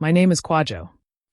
My name is Kwadjo.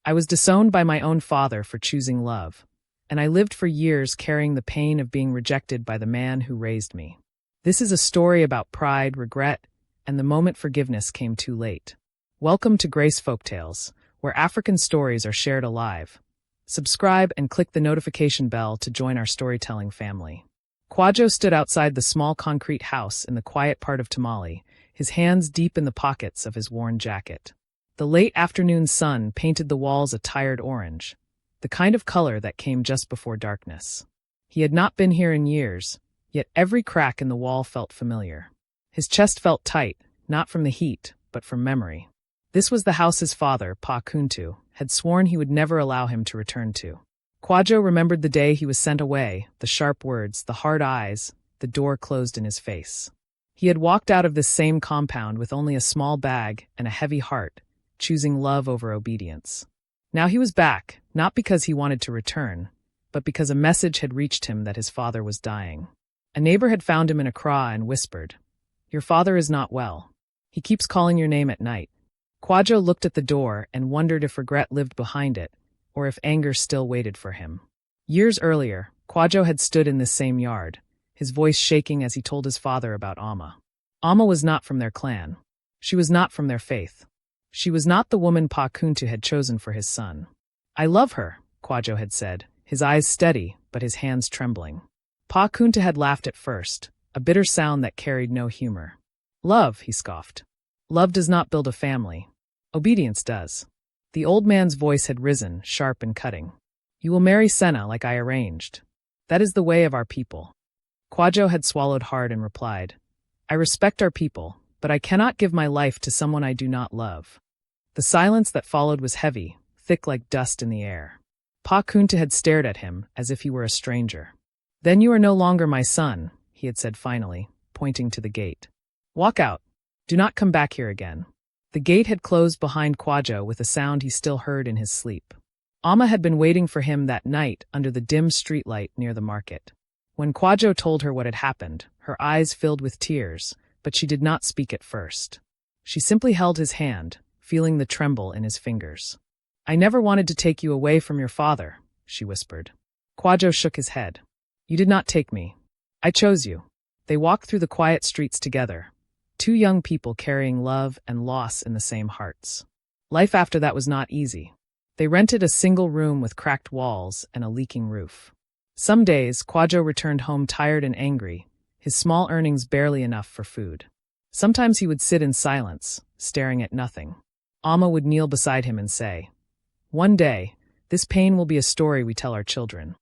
I was disowned by my own father for choosing love, and I lived for years carrying the pain of being rejected by the man who raised me. This is a story about pride, regret, and the moment forgiveness came too late. Welcome to Grace Folktales, where African stories are shared alive. Subscribe and click the notification bell to join our storytelling family. Kwadjo stood outside the small concrete house in the quiet part of Tamale, his hands deep in the pockets of his worn jacket. The late afternoon sun painted the walls a tired orange, the kind of color that came just before darkness. He had not been here in years, yet every crack in the wall felt familiar. His chest felt tight, not from the heat, but from memory. This was the house his father, Pa Kuntu, had sworn he would never allow him to return to. Kwadjo remembered the day he was sent away, the sharp words, the hard eyes, the door closed in his face. He had walked out of this same compound with only a small bag and a heavy heart, choosing love over obedience. Now he was back, not because he wanted to return, but because a message had reached him that his father was dying. A neighbor had found him in a kraal and whispered, "Your father is not well. He keeps calling your name at night." Kwadjo looked at the door and wondered if regret lived behind it, or if anger still waited for him. Years earlier, Kwadjo had stood in this same yard, his voice shaking as he told his father about Amma. Amma was not from their clan. She was not from their faith. She was not the woman Pa Kuntu had chosen for his son. "I love her," Kwadjo had said, his eyes steady, but his hands trembling. Pa Kuntu had laughed at first, a bitter sound that carried no humor. "Love," he scoffed. "Love does not build a family. Obedience does." The old man's voice had risen, sharp and cutting. "You will marry Senna like I arranged. That is the way of our people." Kwadjo had swallowed hard and replied, "I respect our people, but I cannot give my life to someone I do not love." The silence that followed was heavy, thick like dust in the air. Pa Kuntu had stared at him as if he were a stranger. "Then you are no longer my son," he had said finally, pointing to the gate. "Walk out. Do not come back here again." The gate had closed behind Kwadjo with a sound he still heard in his sleep. Amma had been waiting for him that night under the dim streetlight near the market. When Kwadjo told her what had happened, her eyes filled with tears, but she did not speak at first. She simply held his hand, feeling the tremble in his fingers. "I never wanted to take you away from your father," she whispered. Kwadjo shook his head. "You did not take me. I chose you." They walked through the quiet streets together, two young people carrying love and loss in the same hearts. Life after that was not easy. They rented a single room with cracked walls and a leaking roof. Some days, Kwadjo returned home tired and angry, his small earnings barely enough for food. Sometimes he would sit in silence, staring at nothing. Amma would kneel beside him and say, "One day, this pain will be a story we tell our children."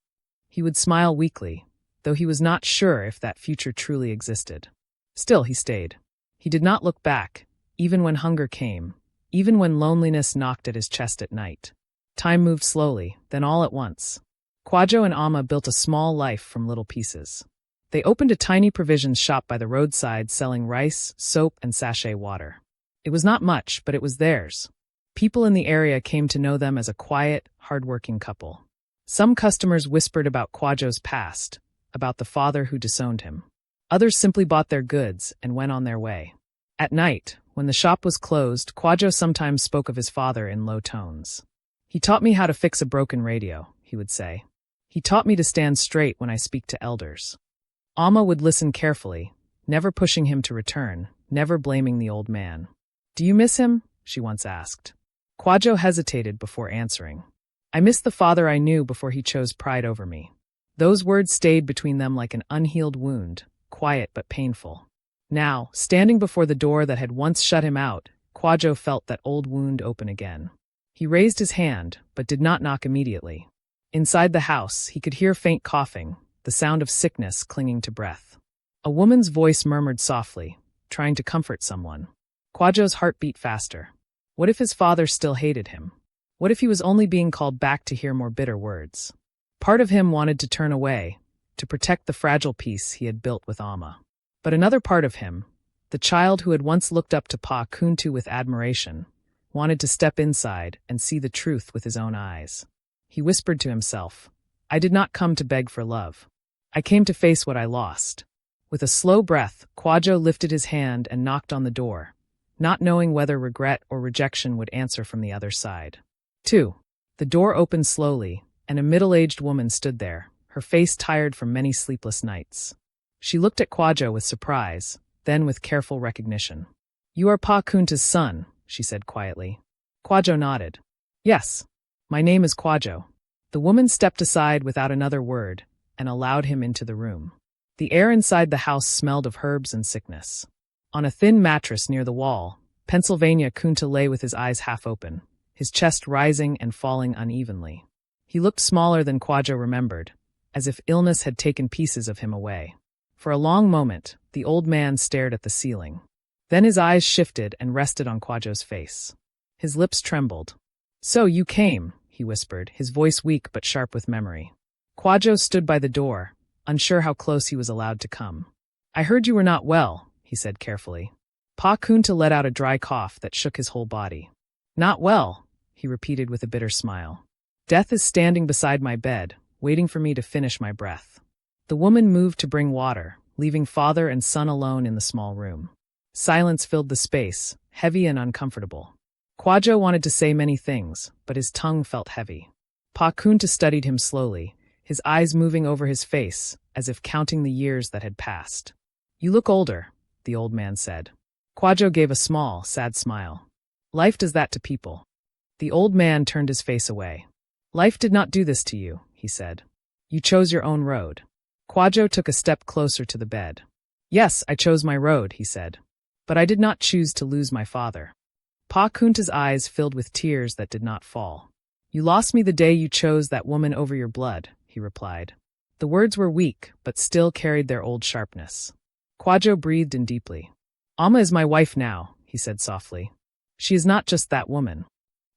He would smile weakly, though he was not sure if that future truly existed. Still, he stayed. He did not look back, even when hunger came, even when loneliness knocked at his chest at night. Time moved slowly, then all at once. Kwadjo and Amma built a small life from little pieces. They opened a tiny provisions shop by the roadside selling rice, soap, and sachet water. It was not much, but it was theirs. People in the area came to know them as a quiet, hard-working couple. Some customers whispered about Kwadjo's past, about the father who disowned him. Others simply bought their goods and went on their way. At night, when the shop was closed, Kwadjo sometimes spoke of his father in low tones. "He taught me how to fix a broken radio," he would say. "He taught me to stand straight when I speak to elders." Amma would listen carefully, never pushing him to return, never blaming the old man. "Do you miss him?" she once asked. Kwadjo hesitated before answering. "I miss the father I knew before he chose pride over me." Those words stayed between them like an unhealed wound, quiet but painful. Now, standing before the door that had once shut him out, Kwadjo felt that old wound open again. He raised his hand, but did not knock immediately. Inside the house, he could hear faint coughing, the sound of sickness clinging to breath. A woman's voice murmured softly, trying to comfort someone. Kwadjo's heart beat faster. What if his father still hated him? What if he was only being called back to hear more bitter words? Part of him wanted to turn away, to protect the fragile peace he had built with Amma. But another part of him, the child who had once looked up to Pa Kuntu with admiration, wanted to step inside and see the truth with his own eyes. He whispered to himself, "I did not come to beg for love. I came to face what I lost." With a slow breath, Kwadjo lifted his hand and knocked on the door, not knowing whether regret or rejection would answer from the other side. 2. The door opened slowly, and a middle-aged woman stood there, her face tired from many sleepless nights. She looked at Kwadjo with surprise, then with careful recognition. "You are Pa Kunta's son," she said quietly. Kwadjo nodded. "Yes. My name is Kwadjo." The woman stepped aside without another word and allowed him into the room. The air inside the house smelled of herbs and sickness. On a thin mattress near the wall, Pennsylvania Kunta lay with his eyes half open, his chest rising and falling unevenly. He looked smaller than Kwadjo remembered, as if illness had taken pieces of him away. For a long moment, the old man stared at the ceiling. Then his eyes shifted and rested on Kwadjo's face. His lips trembled. "So you came," he whispered, his voice weak but sharp with memory. Kwadjo stood by the door, unsure how close he was allowed to come. "I heard you were not well," he said carefully. Pa Kunta let out a dry cough that shook his whole body. "Not well," he repeated with a bitter smile. "Death is standing beside my bed, waiting for me to finish my breath." The woman moved to bring water, leaving father and son alone in the small room. Silence filled the space, heavy and uncomfortable. Kwadjo wanted to say many things, but his tongue felt heavy. Pa Kunta studied him slowly, his eyes moving over his face, as if counting the years that had passed. "You look older," the old man said. Kwadjo gave a small, sad smile. "Life does that to people." The old man turned his face away. "Life did not do this to you," he said. "You chose your own road." Kwadjo took a step closer to the bed. "Yes, I chose my road," he said. "But I did not choose to lose my father." Pa Kunta's eyes filled with tears that did not fall. "You lost me the day you chose that woman over your blood," he replied. The words were weak, but still carried their old sharpness. Kwadjo breathed in deeply. "Amma is my wife now," he said softly. "She is not just that woman.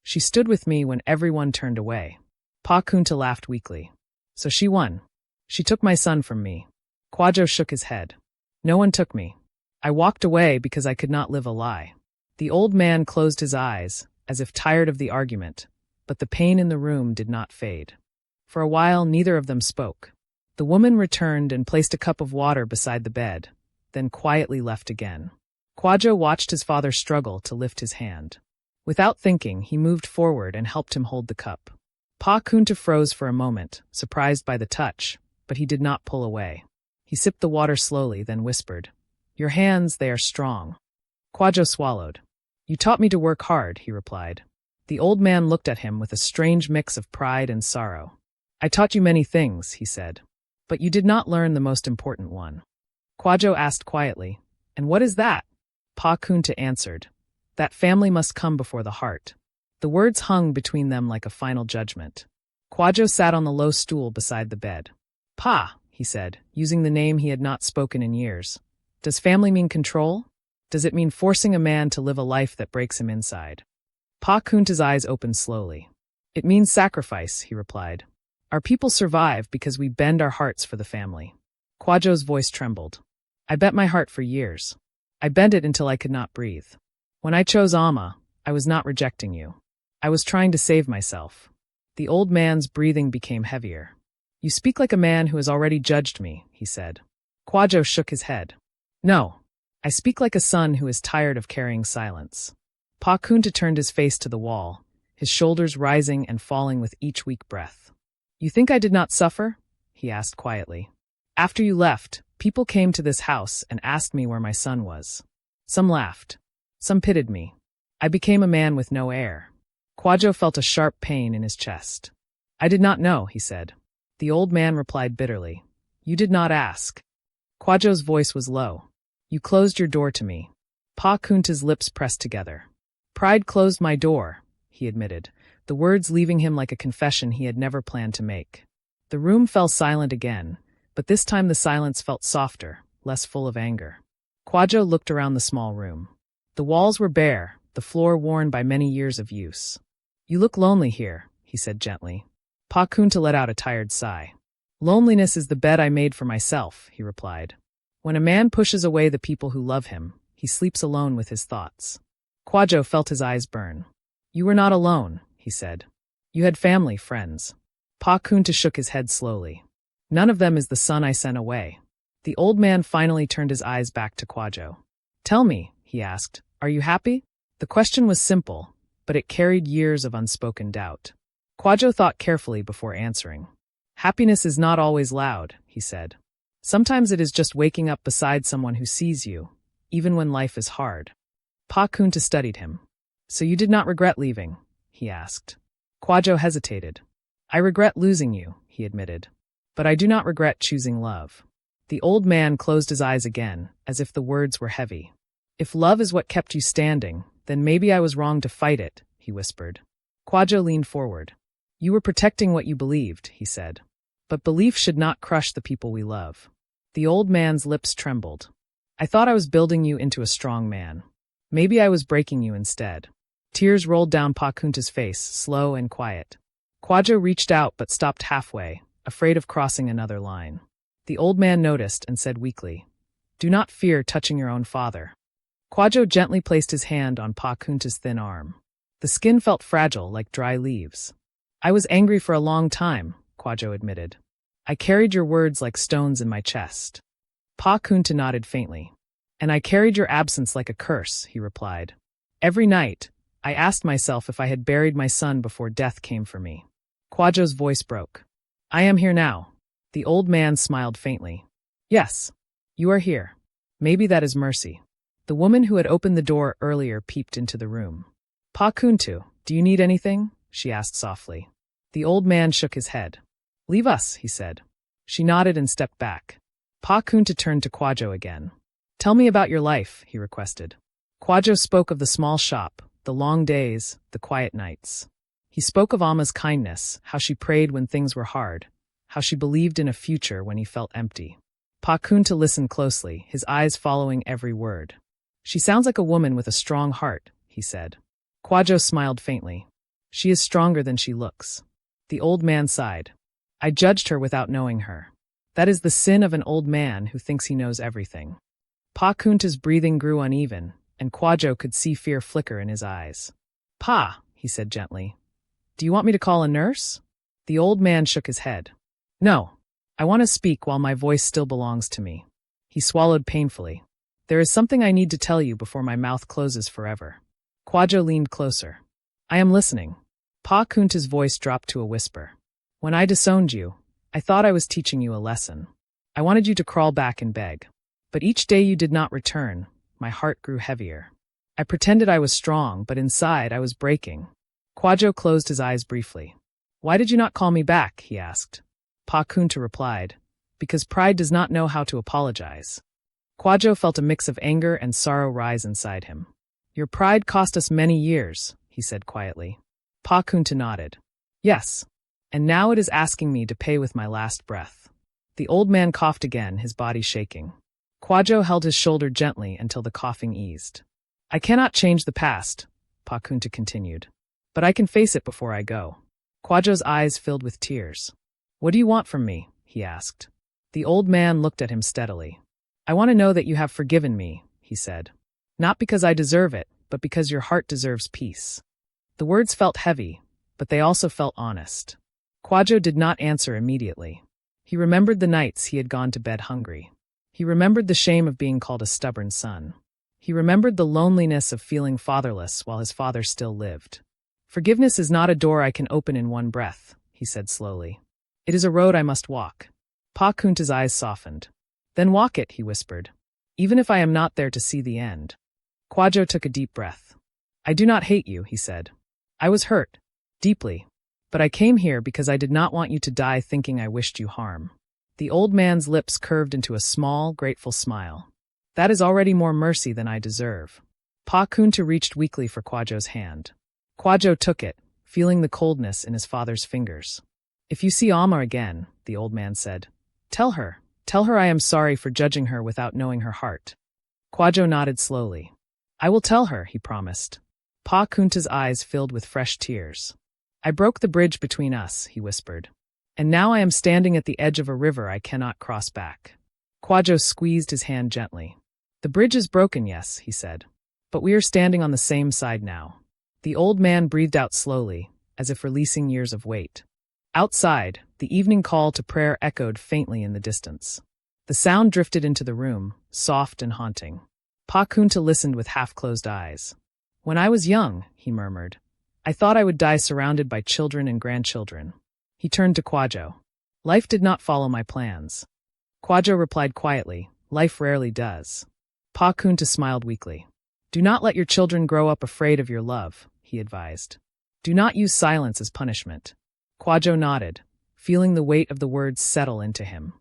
She stood with me when everyone turned away." Pa Kunta laughed weakly. "So she won. She took my son from me." Kwadjo shook his head. "No one took me. I walked away because I could not live a lie." The old man closed his eyes, as if tired of the argument, but the pain in the room did not fade. For a while, neither of them spoke. The woman returned and placed a cup of water beside the bed, then quietly left again. Kwadjo watched his father struggle to lift his hand. Without thinking, he moved forward and helped him hold the cup. Pa Kunta froze for a moment, surprised by the touch, but he did not pull away. He sipped the water slowly, then whispered, "Your hands, they are strong." Kwadjo swallowed. "You taught me to work hard," he replied. The old man looked at him with a strange mix of pride and sorrow. "I taught you many things," he said, "but you did not learn the most important one." Kwadjo asked quietly, "And what is that?" Pa Kunta answered, "That family must come before the heart." The words hung between them like a final judgment. Kwadjo sat on the low stool beside the bed. "Pa," he said, using the name he had not spoken in years, "does family mean control? Does it mean forcing a man to live a life that breaks him inside?" Pa Kunta's eyes opened slowly. "It means sacrifice," he replied. "Our people survive because we bend our hearts for the family." Kwadjo's voice trembled. "I bent my heart for years. I bent it until I could not breathe. When I chose Amma, I was not rejecting you. I was trying to save myself." The old man's breathing became heavier. "You speak like a man who has already judged me," he said. Kwadjo shook his head. "No. I speak like a son who is tired of carrying silence." Pa Kunta turned his face to the wall, his shoulders rising and falling with each weak breath. "You think I did not suffer?" he asked quietly. "After you left, people came to this house and asked me where my son was. Some laughed. Some pitied me. I became a man with no heir." Kwadjo felt a sharp pain in his chest. "I did not know," he said. The old man replied bitterly, "You did not ask." Kwadjo's voice was low. "You closed your door to me." Pa Kunta's lips pressed together. "Pride closed my door," he admitted, the words leaving him like a confession he had never planned to make. The room fell silent again, but this time the silence felt softer, less full of anger. Kwadjo looked around the small room. The walls were bare, the floor worn by many years of use. "You look lonely here," he said gently. Pa Kunta let out a tired sigh. "Loneliness is the bed I made for myself," he replied. "When a man pushes away the people who love him, he sleeps alone with his thoughts." Kwadjo felt his eyes burn. "You were not alone," he said. "You had family, friends." Pa Kunta shook his head slowly. "None of them is the son I sent away." The old man finally turned his eyes back to Kwadjo. "Tell me," he asked, Are you happy? The question was simple, but it carried years of unspoken doubt. Kwadjo thought carefully before answering. Happiness is not always loud, he said. Sometimes it is just waking up beside someone who sees you, even when life is hard. Pa Kunta studied him. So you did not regret leaving? He asked. Kwadjo hesitated. I regret losing you, he admitted. But I do not regret choosing love. The old man closed his eyes again, as if the words were heavy. If love is what kept you standing, then maybe I was wrong to fight it, he whispered. Kwadjo leaned forward. You were protecting what you believed, he said. But belief should not crush the people we love. The old man's lips trembled. I thought I was building you into a strong man. Maybe I was breaking you instead. Tears rolled down Pa Kunta's face, slow and quiet. Kwadjo reached out but stopped halfway, afraid of crossing another line. The old man noticed and said weakly, Do not fear touching your own father. Kwadjo gently placed his hand on Pa Kunta's thin arm. The skin felt fragile like dry leaves. I was angry for a long time, Kwadjo admitted. I carried your words like stones in my chest. Pa Kunta nodded faintly. And I carried your absence like a curse, he replied. Every night, I asked myself if I had buried my son before death came for me. Kwadjo's voice broke. I am here now. The old man smiled faintly. Yes, you are here. Maybe that is mercy. The woman who had opened the door earlier peeped into the room. Pa Kunta, do you need anything? She asked softly. The old man shook his head. Leave us, he said. She nodded and stepped back. Pa Kunta turned to Kwadjo again. Tell me about your life, he requested. Kwadjo spoke of the small shop, the long days, the quiet nights. He spoke of Alma's kindness, how she prayed when things were hard, how she believed in a future when he felt empty. Pa Kunta listened closely, his eyes following every word. She sounds like a woman with a strong heart, he said. Kwadjo smiled faintly. She is stronger than she looks. The old man sighed. I judged her without knowing her. That is the sin of an old man who thinks he knows everything. Pa Kunta's breathing grew uneven, and Kwadjo could see fear flicker in his eyes. Pa, he said gently. Do you want me to call a nurse? The old man shook his head. No, I want to speak while my voice still belongs to me. He swallowed painfully. There is something I need to tell you before my mouth closes forever. Kwadjo leaned closer. I am listening. Pa Kunta's voice dropped to a whisper. When I disowned you, I thought I was teaching you a lesson. I wanted you to crawl back and beg. But each day you did not return, my heart grew heavier. I pretended I was strong, but inside I was breaking. Kwadjo closed his eyes briefly. Why did you not call me back? He asked. Pa Kunta replied, Because pride does not know how to apologize. Kwadjo felt a mix of anger and sorrow rise inside him. Your pride cost us many years, he said quietly. Pa Kunta nodded. Yes. And now it is asking me to pay with my last breath. The old man coughed again, his body shaking. Kwadjo held his shoulder gently until the coughing eased. I cannot change the past, Pa Kunta continued. But I can face it before I go. Kwadjo's eyes filled with tears. What do you want from me? He asked. The old man looked at him steadily. I want to know that you have forgiven me, he said. Not because I deserve it, but because your heart deserves peace. The words felt heavy, but they also felt honest. Kwadjo did not answer immediately. He remembered the nights he had gone to bed hungry. He remembered the shame of being called a stubborn son. He remembered the loneliness of feeling fatherless while his father still lived. Forgiveness is not a door I can open in one breath, he said slowly. It is a road I must walk. Pa Kunta's eyes softened. Then walk it, he whispered. Even if I am not there to see the end. Kwadjo took a deep breath. I do not hate you, he said. I was hurt. Deeply. But I came here because I did not want you to die thinking I wished you harm. The old man's lips curved into a small, grateful smile. That is already more mercy than I deserve. Pa Kunta reached weakly for Kwadjo's hand. Kwadjo took it, feeling the coldness in his father's fingers. If you see Alma again, the old man said, tell her I am sorry for judging her without knowing her heart. Kwadjo nodded slowly. I will tell her, he promised. Pa Kunta's eyes filled with fresh tears. I broke the bridge between us, he whispered. And now I am standing at the edge of a river I cannot cross back. Kwadjo squeezed his hand gently. The bridge is broken, yes, he said. But we are standing on the same side now. The old man breathed out slowly, as if releasing years of weight. Outside, the evening call to prayer echoed faintly in the distance. The sound drifted into the room, soft and haunting. Pa Kunta listened with half-closed eyes. When I was young, he murmured, I thought I would die surrounded by children and grandchildren. He turned to Kwadjo. Life did not follow my plans. Kwadjo replied quietly, life rarely does. Pa Kunta smiled weakly. Do not let your children grow up afraid of your love, he advised. Do not use silence as punishment. Kwadjo nodded, feeling the weight of the words settle into him.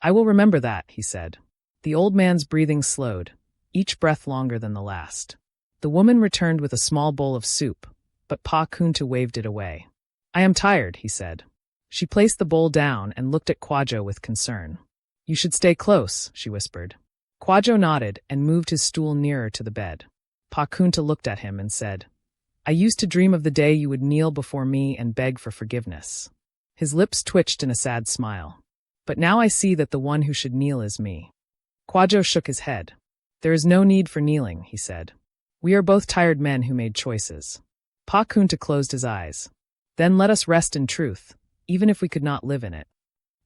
I will remember that, he said. The old man's breathing slowed, each breath longer than the last. The woman returned with a small bowl of soup, but Pa Kunta waved it away. I am tired, he said. She placed the bowl down and looked at Kwadjo with concern. You should stay close, she whispered. Kwadjo nodded and moved his stool nearer to the bed. Pa Kunta looked at him and said, I used to dream of the day you would kneel before me and beg for forgiveness. His lips twitched in a sad smile. But now I see that the one who should kneel is me. Kwadjo shook his head. There is no need for kneeling, he said. We are both tired men who made choices. Pa Kunta closed his eyes. Then let us rest in truth, even if we could not live in it.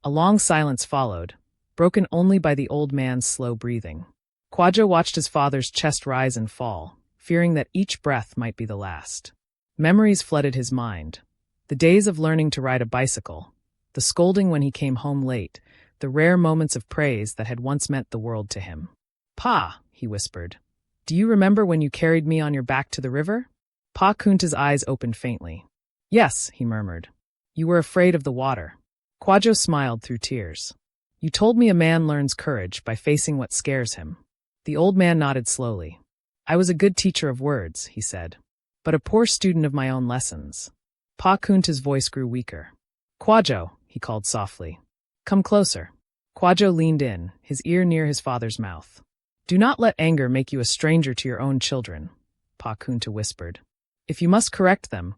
A long silence followed, broken only by the old man's slow breathing. Kwadjo watched his father's chest rise and fall, fearing that each breath might be the last. Memories flooded his mind. The days of learning to ride a bicycle, the scolding when he came home late, the rare moments of praise that had once meant the world to him. Pa, he whispered, do you remember when you carried me on your back to the river? Pa Kunta's eyes opened faintly. Yes, he murmured. You were afraid of the water. Kwadjo smiled through tears. You told me a man learns courage by facing what scares him. The old man nodded slowly. I was a good teacher of words, he said, but a poor student of my own lessons. Pa Kunta's voice grew weaker. Kwadjo, he called softly. Come closer. Kwadjo leaned in, his ear near his father's mouth. Do not let anger make you a stranger to your own children, Pa Kunta whispered. If you must correct them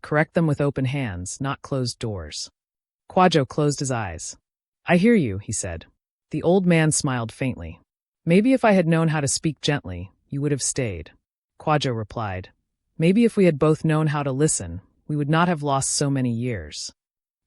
with open hands, not closed doors. Kwadjo closed his eyes. I hear you, he said. The old man smiled faintly. Maybe if I had known how to speak gently, you would have stayed. Kwadjo replied. Maybe if we had both known how to listen, we would not have lost so many years.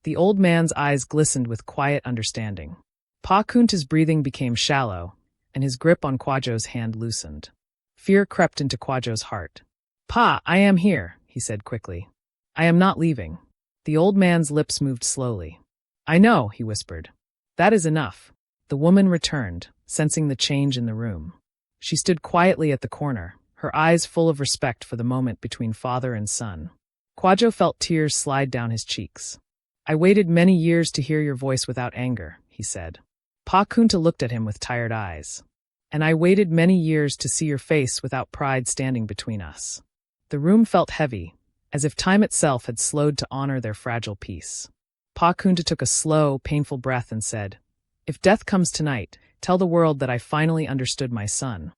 The old man's eyes glistened with quiet understanding. Pa Kunta's breathing became shallow, and his grip on Kwadjo's hand loosened. Fear crept into Kwadjo's heart. Pa, I am here, he said quickly. I am not leaving. The old man's lips moved slowly. I know, he whispered. That is enough. The woman returned, sensing the change in the room. She stood quietly at the corner, her eyes full of respect for the moment between father and son. Kwadjo felt tears slide down his cheeks. I waited many years to hear your voice without anger, he said. Pa Kunta looked at him with tired eyes. And I waited many years to see your face without pride standing between us. The room felt heavy, as if time itself had slowed to honor their fragile peace. Pa Kunta took a slow, painful breath and said, If death comes tonight, tell the world that I finally understood my son.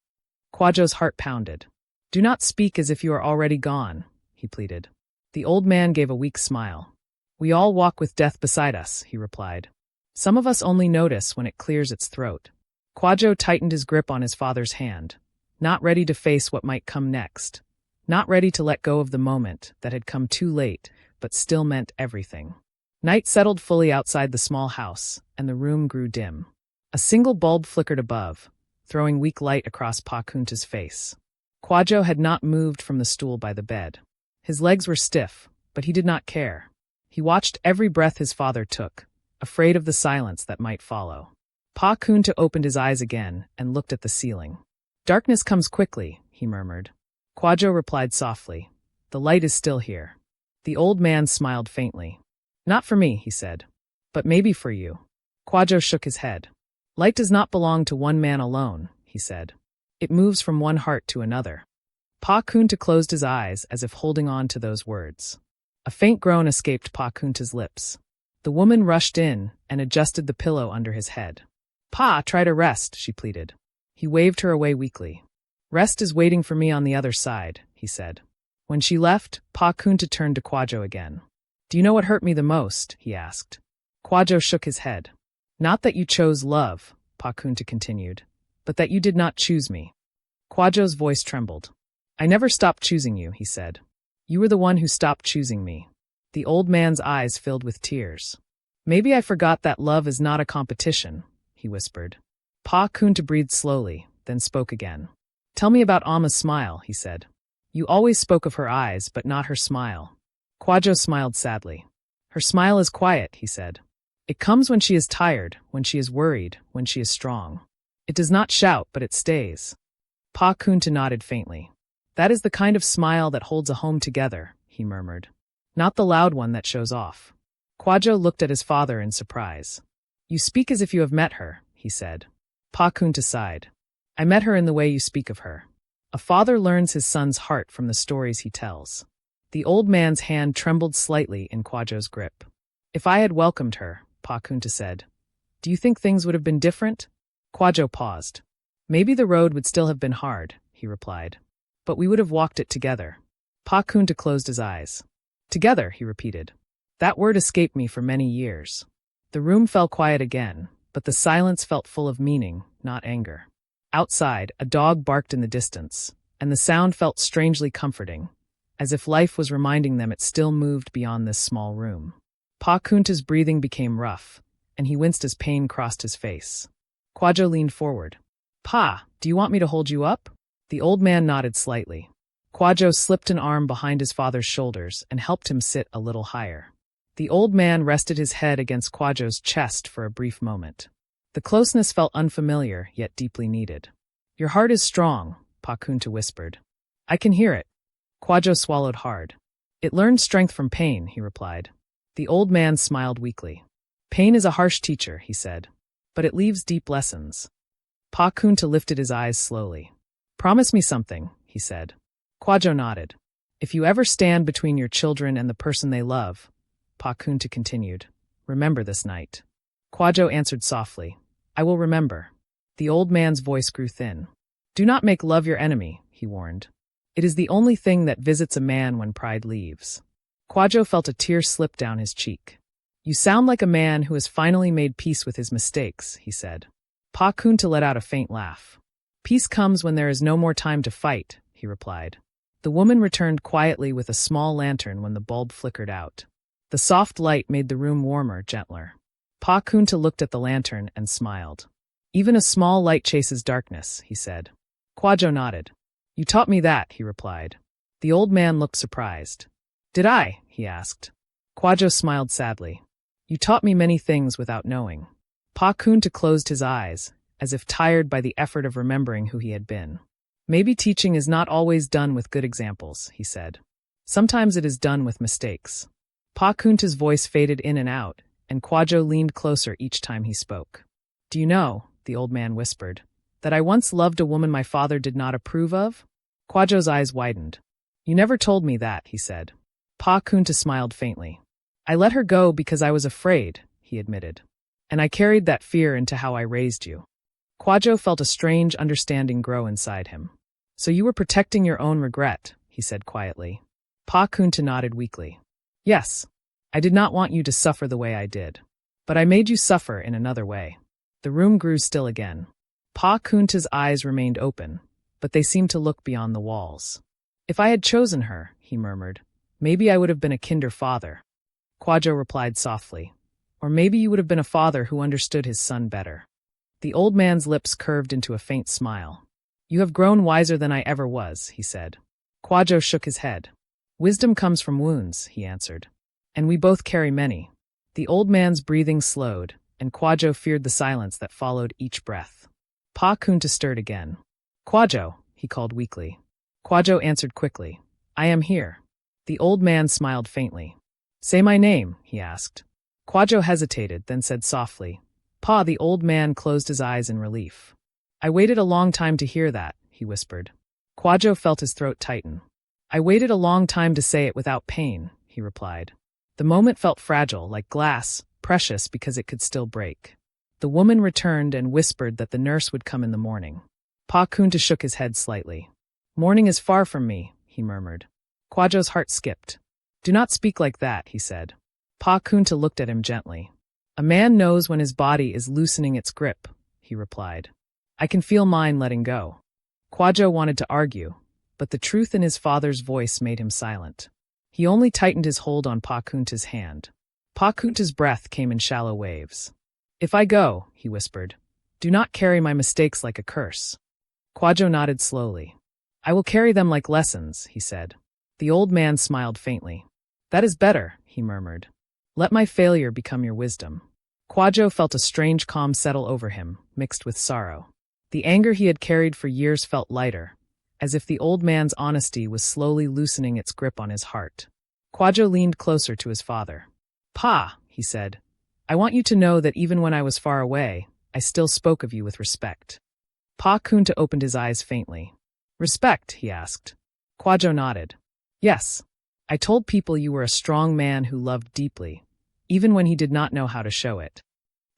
Kwadjo's heart pounded. Do not speak as if you are already gone, he pleaded. The old man gave a weak smile. We all walk with death beside us, he replied. Some of us only notice when it clears its throat. Kwadjo tightened his grip on his father's hand, not ready to face what might come next, not ready to let go of the moment that had come too late but still meant everything. Night settled fully outside the small house, and the room grew dim. A single bulb flickered above, throwing weak light across Pa Kunta's face. Kwadjo had not moved from the stool by the bed. His legs were stiff, but he did not care. He watched every breath his father took, afraid of the silence that might follow. Pa Kunta opened his eyes again and looked at the ceiling. Darkness comes quickly, he murmured. Kwadjo replied softly. The light is still here. The old man smiled faintly. Not for me, he said. But maybe for you. Kwadjo shook his head. Light does not belong to one man alone, he said. It moves from one heart to another. Pa Kunta closed his eyes as if holding on to those words. A faint groan escaped Pa Kunta's lips. The woman rushed in and adjusted the pillow under his head. Pa, try to rest, she pleaded. He waved her away weakly. Rest is waiting for me on the other side, he said. When she left, Pa Kunta turned to Kwadjo again. Do you know what hurt me the most? He asked. Kwadjo shook his head. Not that you chose love, Pa Kunta continued, but that you did not choose me. Kwadjo's voice trembled. I never stopped choosing you, he said. You were the one who stopped choosing me. The old man's eyes filled with tears. Maybe I forgot that love is not a competition, he whispered. Pa Kunta breathed slowly, then spoke again. Tell me about Amma's smile, he said. You always spoke of her eyes, but not her smile. Kwadjo smiled sadly. Her smile is quiet, he said. It comes when she is tired, when she is worried, when she is strong. It does not shout, but it stays. Pa Kunta nodded faintly. That is the kind of smile that holds a home together, he murmured. Not the loud one that shows off. Kwadjo looked at his father in surprise. You speak as if you have met her, he said. Pa Kunta sighed. I met her in the way you speak of her. A father learns his son's heart from the stories he tells. The old man's hand trembled slightly in Kwadjo's grip. If I had welcomed her, Pa Kunta said, do you think things would have been different? Kwadjo paused. Maybe the road would still have been hard, he replied. But we would have walked it together. Pa Kunta closed his eyes. Together, he repeated. That word escaped me for many years. The room fell quiet again, but the silence felt full of meaning, not anger. Outside, a dog barked in the distance, and the sound felt strangely comforting, as if life was reminding them it still moved beyond this small room. Pa Kunta's breathing became rough, and he winced as pain crossed his face. Kwadjo leaned forward. Pa, do you want me to hold you up? The old man nodded slightly. Kwadjo slipped an arm behind his father's shoulders and helped him sit a little higher. The old man rested his head against Kwadjo's chest for a brief moment. The closeness felt unfamiliar, yet deeply needed. Your heart is strong, Pa Kunta whispered. I can hear it. Kwadjo swallowed hard. It learned strength from pain, he replied. The old man smiled weakly. Pain is a harsh teacher, he said, but it leaves deep lessons. Pa Kunta lifted his eyes slowly. Promise me something, he said. Kwadjo nodded. If you ever stand between your children and the person they love, Pa Kunta continued, remember this night. Kwadjo answered softly, I will remember. The old man's voice grew thin. Do not make love your enemy, he warned. It is the only thing that visits a man when pride leaves. Kwadjo felt a tear slip down his cheek. You sound like a man who has finally made peace with his mistakes, he said. Pa Kunta let out a faint laugh. Peace comes when there is no more time to fight, he replied. The woman returned quietly with a small lantern when the bulb flickered out. The soft light made the room warmer, gentler. Pa Kunta looked at the lantern and smiled. Even a small light chases darkness, he said. Kwadjo nodded. You taught me that, he replied. The old man looked surprised. Did I? He asked. Kwadjo smiled sadly. You taught me many things without knowing. Pa Kunta closed his eyes, as if tired by the effort of remembering who he had been. Maybe teaching is not always done with good examples, he said. Sometimes it is done with mistakes. Pa Kunta's voice faded in and out, and Kwadjo leaned closer each time he spoke. Do you know, the old man whispered, that I once loved a woman my father did not approve of? Kwadjo's eyes widened. You never told me that, he said. Pa Kunta smiled faintly. I let her go because I was afraid, he admitted. And I carried that fear into how I raised you. Kwadjo felt a strange understanding grow inside him. So you were protecting your own regret, he said quietly. Pa Kunta nodded weakly. Yes. I did not want you to suffer the way I did. But I made you suffer in another way. The room grew still again. Pa Kunta's eyes remained open, but they seemed to look beyond the walls. If I had chosen her, he murmured, maybe I would have been a kinder father. Kwadjo replied softly. Or maybe you would have been a father who understood his son better. The old man's lips curved into a faint smile. You have grown wiser than I ever was, he said. Kwadjo shook his head. Wisdom comes from wounds, he answered. And we both carry many. The old man's breathing slowed, and Kwadjo feared the silence that followed each breath. Pa Kunta stirred again. Kwadjo, he called weakly. Kwadjo answered quickly. I am here. The old man smiled faintly. Say my name, he asked. Kwadjo hesitated, then said softly. Pa, the old man closed his eyes in relief. I waited a long time to hear that, he whispered. Kwadjo felt his throat tighten. I waited a long time to say it without pain, he replied. The moment felt fragile, like glass, precious because it could still break. The woman returned and whispered that the nurse would come in the morning. Pa Kunta shook his head slightly. Morning is far from me, he murmured. Kwadjo's heart skipped. Do not speak like that, he said. Pa Kunta looked at him gently. A man knows when his body is loosening its grip, he replied. I can feel mine letting go. Kwadjo wanted to argue, but the truth in his father's voice made him silent. He only tightened his hold on Pa Kunta's hand. Pa Kunta's breath came in shallow waves. If I go, he whispered, do not carry my mistakes like a curse. Kwadjo nodded slowly. I will carry them like lessons, he said. The old man smiled faintly. That is better, he murmured. Let my failure become your wisdom. Kwadjo felt a strange calm settle over him, mixed with sorrow. The anger he had carried for years felt lighter, as if the old man's honesty was slowly loosening its grip on his heart. Kwadjo leaned closer to his father. Pa, he said, I want you to know that even when I was far away, I still spoke of you with respect. Pa Kunta opened his eyes faintly. Respect, he asked. Kwadjo nodded. Yes. I told people you were a strong man who loved deeply, even when he did not know how to show it.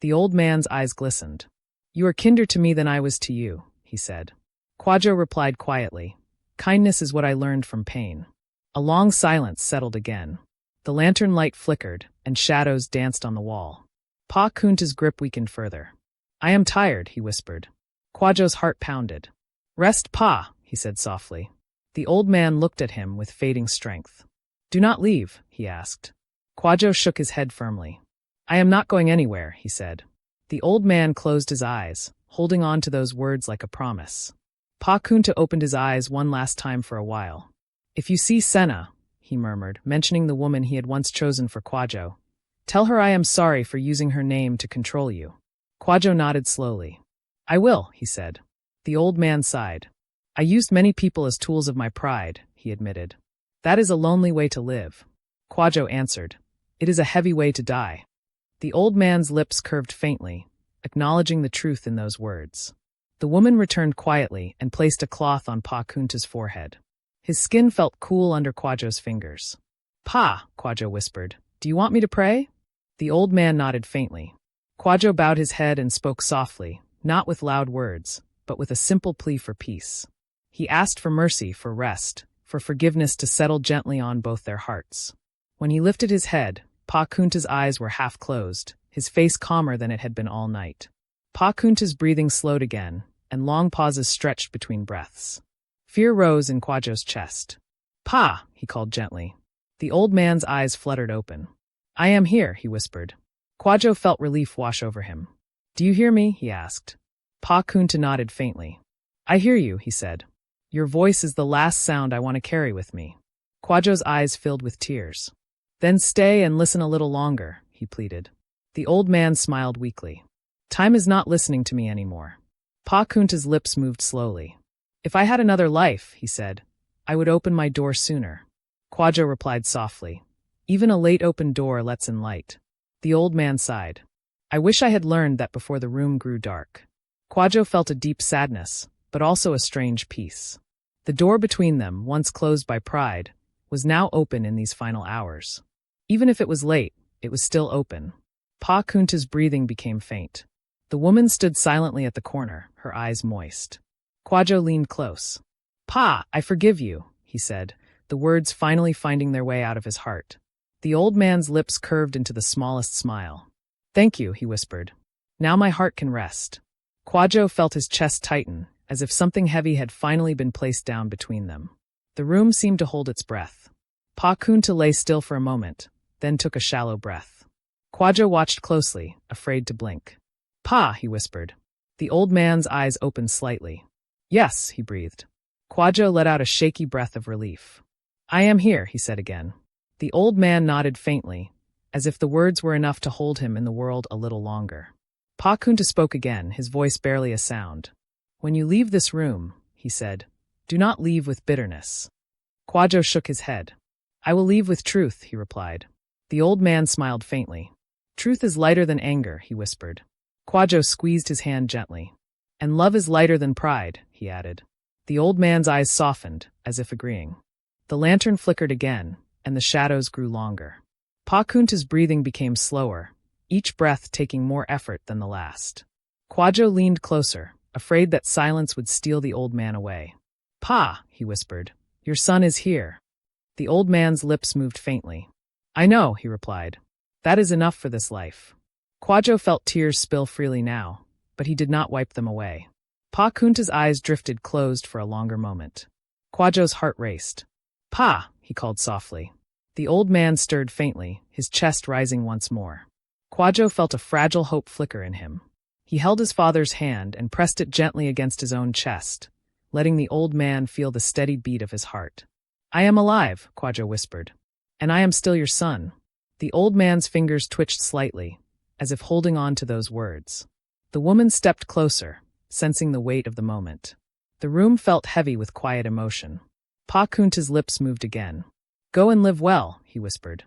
The old man's eyes glistened. You are kinder to me than I was to you, he said. Kwadjo replied quietly. Kindness is what I learned from pain. A long silence settled again. The lantern light flickered, and shadows danced on the wall. Pa Kunta's grip weakened further. I am tired, he whispered. Kwadjo's heart pounded. Rest, Pa, he said softly. The old man looked at him with fading strength. Do not leave, he asked. Kwadjo shook his head firmly. I am not going anywhere, he said. The old man closed his eyes, holding on to those words like a promise. Pa Kunta opened his eyes one last time for a while. If you see Senna, he murmured, mentioning the woman he had once chosen for Kwadjo, tell her I am sorry for using her name to control you. Kwadjo nodded slowly. I will, he said. The old man sighed. I used many people as tools of my pride, he admitted. That is a lonely way to live. Kwadjo answered. It is a heavy way to die. The old man's lips curved faintly, acknowledging the truth in those words. The woman returned quietly and placed a cloth on Pa Kunta's forehead. His skin felt cool under Kwadjo's fingers. Pa, Kwadjo whispered, do you want me to pray? The old man nodded faintly. Kwadjo bowed his head and spoke softly, not with loud words, but with a simple plea for peace. He asked for mercy, for rest, for forgiveness to settle gently on both their hearts. When he lifted his head, Pa Kunta's eyes were half closed, his face calmer than it had been all night. Pa Kunta's breathing slowed again, and long pauses stretched between breaths. Fear rose in Kwadjo's chest. Pa, he called gently. The old man's eyes fluttered open. I am here, he whispered. Kwadjo felt relief wash over him. Do you hear me? He asked. Pa Kunta nodded faintly. I hear you, he said. Your voice is the last sound I want to carry with me. Kwadjo's eyes filled with tears. Then stay and listen a little longer, he pleaded. The old man smiled weakly. Time is not listening to me anymore. Pa Kunta's lips moved slowly. If I had another life, he said, I would open my door sooner. Kwadjo replied softly. Even a late open door lets in light. The old man sighed. I wish I had learned that before the room grew dark. Kwadjo felt a deep sadness, but also a strange peace. The door between them, once closed by pride, was now open in these final hours. Even if it was late, it was still open. Pa Kunta's breathing became faint. The woman stood silently at the corner, her eyes moist. Kwadjo leaned close. Pa, I forgive you, he said, the words finally finding their way out of his heart. The old man's lips curved into the smallest smile. Thank you, he whispered. Now my heart can rest. Kwadjo felt his chest tighten, as if something heavy had finally been placed down between them. The room seemed to hold its breath. Pa Kunta lay still for a moment, then took a shallow breath. Kwadjo watched closely, afraid to blink. Pa, he whispered. The old man's eyes opened slightly. Yes, he breathed. Kwadjo let out a shaky breath of relief. I am here, he said again. The old man nodded faintly, as if the words were enough to hold him in the world a little longer. Pa Kunta spoke again, his voice barely a sound. When you leave this room, he said, do not leave with bitterness. Kwadjo shook his head. I will leave with truth, he replied. The old man smiled faintly. Truth is lighter than anger, he whispered. Kwadjo squeezed his hand gently. And love is lighter than pride, he added. The old man's eyes softened, as if agreeing. The lantern flickered again, and the shadows grew longer. Pa Kunta's breathing became slower, each breath taking more effort than the last. Kwadjo leaned closer, afraid that silence would steal the old man away. Pa, he whispered, your son is here. The old man's lips moved faintly. I know, he replied. That is enough for this life. Kwadjo felt tears spill freely now, but he did not wipe them away. Pa Kunta's eyes drifted closed for a longer moment. Kwadjo's heart raced. Pa, he called softly. The old man stirred faintly, his chest rising once more. Kwadjo felt a fragile hope flicker in him. He held his father's hand and pressed it gently against his own chest, letting the old man feel the steady beat of his heart. "I am alive," Kwadjo whispered. "And I am still your son." The old man's fingers twitched slightly, as if holding on to those words. The woman stepped closer, sensing the weight of the moment. The room felt heavy with quiet emotion. Pa Kunta's lips moved again. "Go and live well," he whispered.